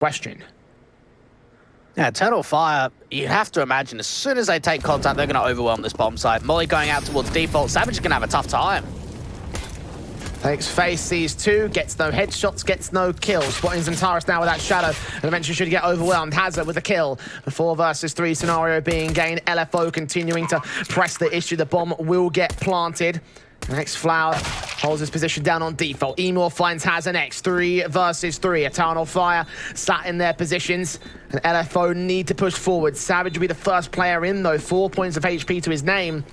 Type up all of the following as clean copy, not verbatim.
question. Yeah, Eternal Fire, you have to imagine as soon as they take contact, they're going to overwhelm this bomb site. Molly going out towards default. Savage is going to have a tough time. Takes face, sees two, gets no headshots, gets no kills. Spotting Xantares now with that shadow, and eventually should get overwhelmed. Hazard with a kill. The 4 versus 3 scenario being gained. LFO continuing to press the issue. The bomb will get planted. Next Flower holds his position down on default. Emor finds Hazard next. 3 versus 3. Eternal Fire sat in their positions. And LFO need to push forward. Savage will be the first player in though. 4 points of HP to his name.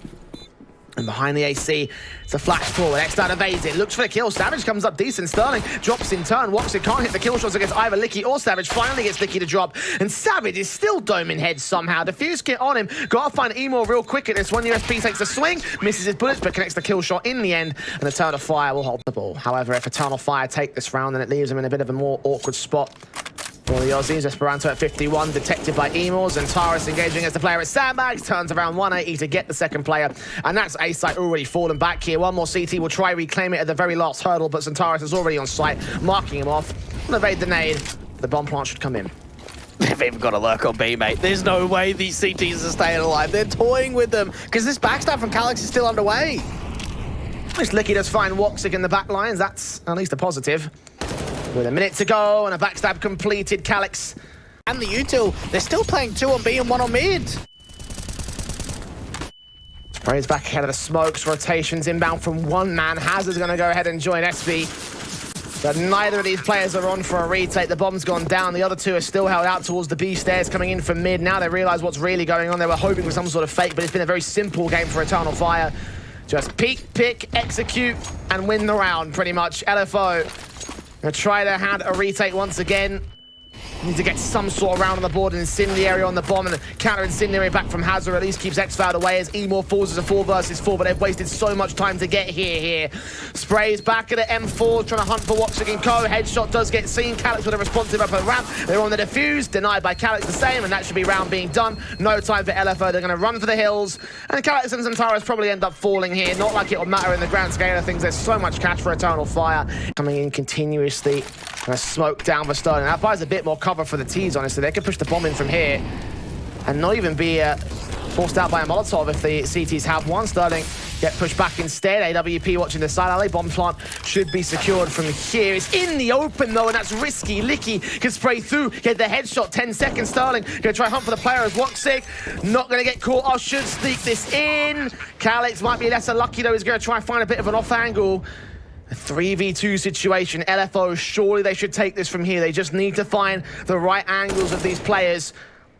And behind the AC, it's a flash forward. Xcloud evades it, looks for the kill. Savage comes up decent. Sterling drops in turn. Woxy can't hit the kill shots against either Licky or Savage. Finally gets Licky to drop. And Savage is still doming heads somehow. Diffuse kit on him. Gotta find Emor real quick at this one. USP takes the swing, misses his bullets, but connects the kill shot in the end. And Eternal Fire will hold the ball. However, if Eternal Fire take this round, then it leaves him in a bit of a more awkward spot. For the Aussies, Esperanto at 51, detected by Emor. Xantares engaging as the player at Sandbags, turns around 180 to get the second player. And that's A-site already fallen back here. One more CT will try reclaim it at the very last hurdle, but Xantares is already on site, marking him off. Will evade the nade. The bomb plant should come in. They've even got to lurk on B, mate. There's no way these CTs are staying alive. They're toying with them, because this backstab from Calyx is still underway. This Licky does find Woxic in the back lines. That's at least a positive. With a minute to go and a backstab completed, Calyx. And the util, they're still playing 2 on B and 1 on mid. Sprays back ahead of the smokes, rotations inbound from one man. Hazard's going to go ahead and join SB. But neither of these players are on for a retake. The bomb's gone down. The other 2 are still held out towards the B stairs coming in from mid. Now they realize what's really going on. They were hoping for some sort of fake, but it's been a very simple game for Eternal Fire. Just peek, pick, execute, and win the round, pretty much. LFO gonna try their hand at a retake once again. Need to get some sort of round on the board. And Incendiary on the bomb, and counter Incendiary back from Hazard at least keeps Xcloud away as Emor falls as a 4 versus 4, but they've wasted so much time to get here. Sprays back at the M4, trying to hunt for Woxic and co. Headshot does get seen. Calyx with a responsive up at the ramp. They're on the defuse, denied by Calyx the same, and that should be round being done. No time for LFO, they're gonna run for the hills. And Calyx and Xantares probably end up falling here. Not like it will matter in the grand scale of things. There's so much cash for Eternal Fire. Coming in continuously. Gonna smoke down for Sterling. That buys a bit more cover for the T's, honestly. They could push the bomb in from here and not even be forced out by a Molotov if the CTs have one. Sterling get pushed back instead. AWP watching the side alley. Bomb plant should be secured from here. It's in the open though, and that's risky. Licky can spray through, get the headshot. 10 seconds. Sterling gonna try hunt for the player as Woxic. Not gonna get caught. Oh, should sneak this in. Calyx might be lesser lucky though. He's gonna try and find a bit of an off angle. A 3v2 situation. LFO, surely they should take this from here. They just need to find the right angles of these players.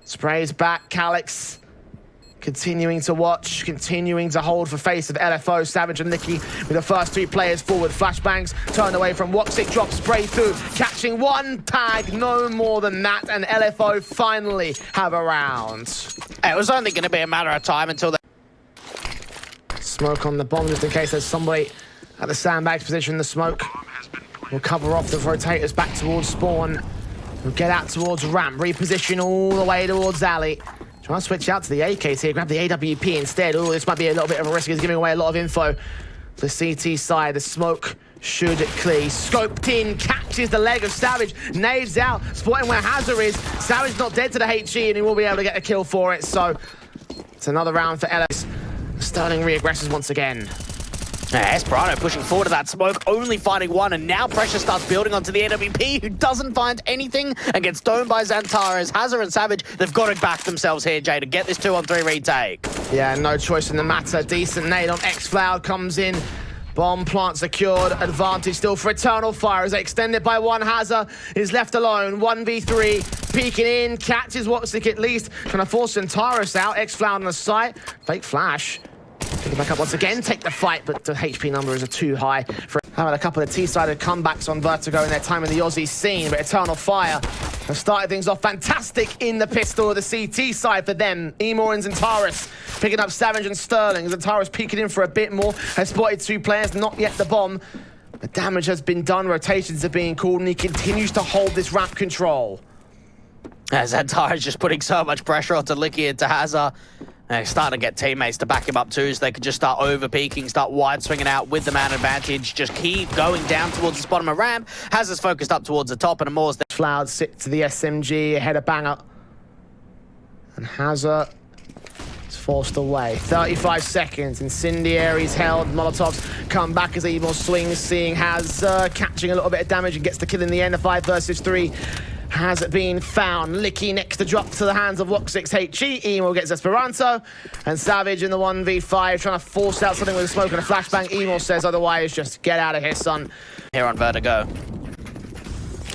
Sprays back, Calyx continuing to watch, continuing to hold for face of LFO. Savage and Licky with the first 3 players forward. Flashbangs turned away from Woxic, drop spray through, catching 1 tag, no more than that, and LFO finally have a round. It was only going to be a matter of time until they... Smoke on the bomb just in case there's somebody at the sandbags position. The smoke will cover off the rotators back towards spawn. We'll get out towards ramp, reposition all the way towards alley. Try and switch out to the AKs here, grab the AWP instead. Oh, this might be a little bit of a risk. He's giving away a lot of info. The CT side, the smoke should clear. Scoped in, catches the leg of Savage, nades out, spotting where Hazard is. Savage not dead to the HE, and he will be able to get a kill for it. So it's another round for Ellis. Sterling re-aggresses once again. Esperanto pushing forward to that smoke, only finding 1, and now pressure starts building onto the AWP, who doesn't find anything and gets domed by Xantares. Hazard and Savage, they've got to back themselves here, Jay, to get this 2-on-3 retake. Yeah, no choice in the matter. Decent nade on Xcloud comes in. Bomb plant secured. Advantage still for Eternal Fire as they extend it by 1. Hazard is left alone. 1v3. Peeking in. Catches Woxic at least. Trying to force Xantares out. Xcloud on the site. Fake flash. Pick it back up once again, take the fight, but the HP numbers are too high. Having a couple of T-sided comebacks on Vertigo in their time in the Aussie scene, but Eternal Fire have started things off fantastic in the pistol. The CT side for them. Emor and Xantares picking up Savage and Sterling. Xantares peeking in for a bit more. Has spotted 2 players, not yet the bomb. The damage has been done, rotations are being called, and he continues to hold this ramp control. Xantares just putting so much pressure onto Licky and to Hazard. They're starting to get teammates to back him up too, so they could just start over-peaking, start wide-swinging out with the man advantage, just keep going down towards the bottom of ramp. Hazard's focused up towards the top, and Amore's there. Floud sit to the SMG, ahead of Banger. And Hazard is forced away. 35 seconds, Incendiary's held, Molotovs come back as Emil swings, seeing Hazard catching a little bit of damage and gets the kill in the end. A 5 versus 3 has been found. Licky next to drop to the hands of Wox6HE. Emil gets Esperanto. And Savage in the 1v5 trying to force out something with a smoke and a flashbang. Emil says otherwise, just get out of here, son. Here on Vertigo.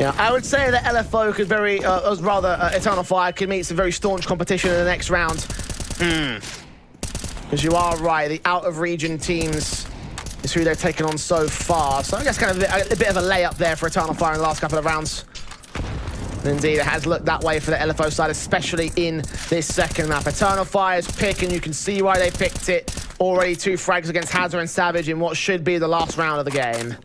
Yeah, I would say that LFO could Eternal Fire could meet some very staunch competition in the next round. Because you are right, the out-of-region teams is who they've taken on so far. So I guess kind of a bit of a layup there for Eternal Fire in the last couple of rounds. And indeed, it has looked that way for the LFO side, especially in this second map. Eternal Fire's pick, and you can see why they picked it. Already 2 frags against Hazard and Savage in what should be the last round of the game.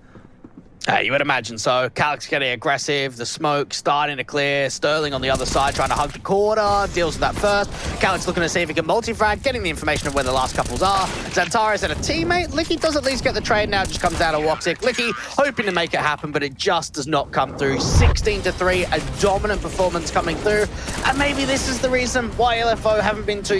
You would imagine so. Calyx getting aggressive, the smoke starting to clear. Sterling on the other side trying to hug the corner, deals with that first. Calyx looking to see if he can multi-frag, getting the information of where the last couples are. Xantares and a teammate. Licky does at least get the trade now, just comes down to Woxic. Licky hoping to make it happen, but it just does not come through. 16-3, a dominant performance coming through. And maybe this is the reason why LFO haven't been too